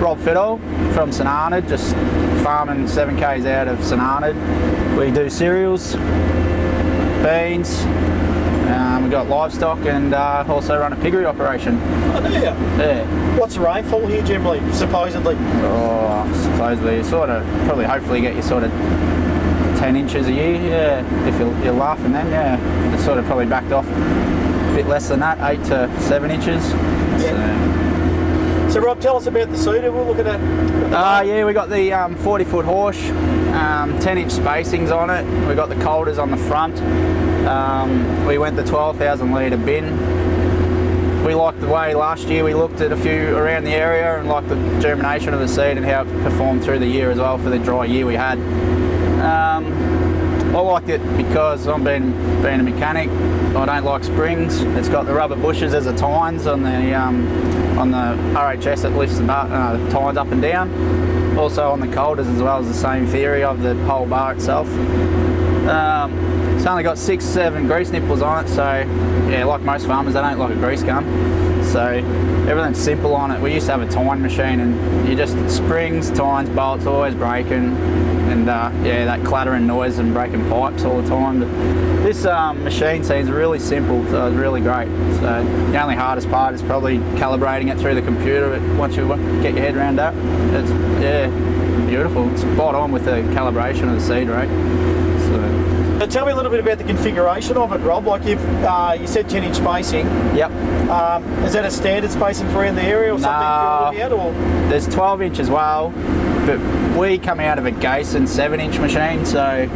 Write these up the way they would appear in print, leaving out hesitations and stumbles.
Rob Fithall from St Arnaud, just farming 7 k's out of St Arnaud. We do cereals, beans, we've got livestock, and also run a piggery operation. Oh, do you? Yeah. What's the rainfall here generally, supposedly? Oh, supposedly, probably hopefully get you sort of 10 inches a year, yeah. If you're laughing then, yeah. It's sort of probably backed off a bit less than that, 8 to 7 inches. Yeah. So Rob, tell us about the seeder we're looking at. Yeah, we got the 40-foot Horsch, 10-inch spacings on it. We got the coulters on the front. We went the 12,000 litre bin. We liked the way last year we looked at a few around the area and liked the germination of the seed and how it performed through the year as well for the dry year we had. I liked it because I'm being a mechanic. I don't like springs. It's got the rubber bushes as a tines on the RHS that lifts the tines up and down. Also on the coulters as well, as the same theory of the whole bar itself. It's only got 6-7 grease nipples on it, so yeah, like most farmers, they don't like a grease gun. So everything's simple on it. We used to have a tine machine, and you just springs, tines, bolts, always breaking, and yeah, that clattering noise and breaking pipes all the time. But this machine seems really simple, so it's really great. So the only hardest part is probably calibrating it through the computer. But once you get your head around that, it's beautiful. It's spot on with the calibration of the seed rate. So tell me a little bit about the configuration of it, Rob. Like you said 10-inch spacing. Yep. Is that a standard spacing for around the area or something you're looking at? Or? There's 12-inch as well, but we come out of a Gason 7-inch machine, so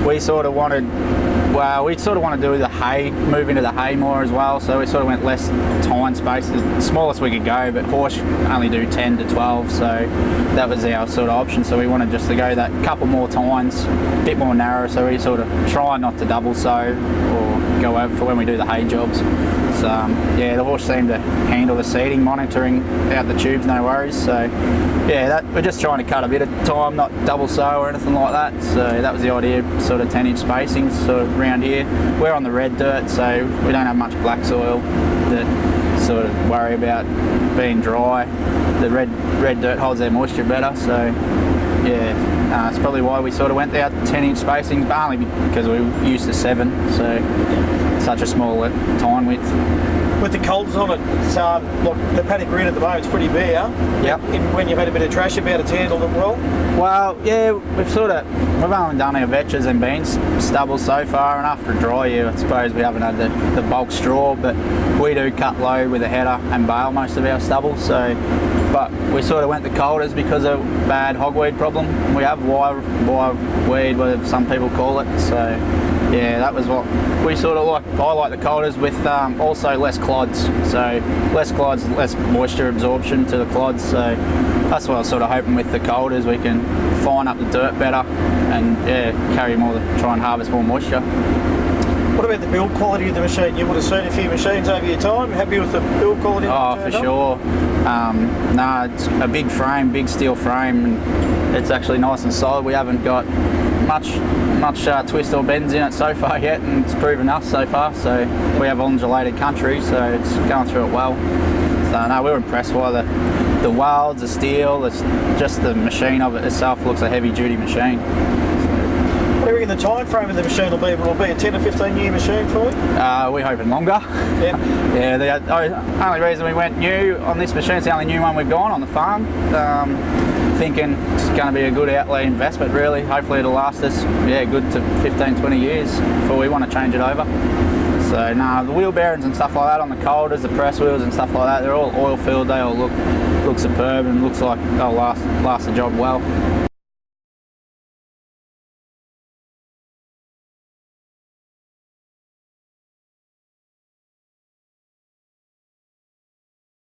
we sort of wanted to do the hay, move into the hay more as well, so we sort of went less tine space, the smallest we could go, but Horsch only do 10 to 12, so that was our sort of option. So we wanted just to go that couple more tines, a bit more narrow, so we sort of try not to double sow or go over for when we do the hay jobs. So yeah, the Horsch seemed to handle the seeding, monitoring out the tubes, no worries. So yeah, we're just trying to cut a bit of time, not double sow or anything like that. So that was the idea, sort of 10-inch spacings sort of around here. We're on the red dirt, so we don't have much black soil that sort of worry about being dry. The red dirt holds their moisture better, so yeah, it's probably why we sort of went out 10-inch spacings, but only because we were used to 7, so such a small tine width. With the coulters on it, look, the paddock grid at the moment is pretty bare. Yep. When you've had a bit of trash about, it's handled it well? Well, yeah, we've only done our vetches and beans stubble so far, and after a dry year, I suppose we haven't had the bulk straw, but we do cut low with a header and bale most of our stubble, so. But we sort of went the coulters because of bad hogweed problem. We have wire weed, whatever some people call it, so yeah, that was what we sort of like. I like the coulters with also less clods, so less clods, less moisture absorption to the clods, so that's what I was sort of hoping with the coulters. We can fine up the dirt better and yeah, try and harvest more moisture. What about the build quality of the machine? You would have seen a few machines over your time. Happy with the build quality? Oh, for sure. It's a big frame, big steel frame, and it's actually nice and solid. We haven't got much twist or bends in it so far yet, and it's proven us so far. So we have undulated country, so it's going through it well. So no, we were impressed by the welds, the steel, just the machine of it itself looks a heavy duty machine. What do you reckon the time frame of the machine will be? Will it be a 10 or 15 year machine for you? We're hoping longer. Yeah. Yeah, the only reason we went new on this machine, it's the only new one we've gone on the farm. Thinking it's going to be a good outlay investment really. Hopefully it'll last us good to 15-20 years before we want to change it over. So no, the wheel bearings and stuff like that on the coulters, the press wheels and stuff like that, they're all oil filled. They all look superb and looks like they'll last the job well.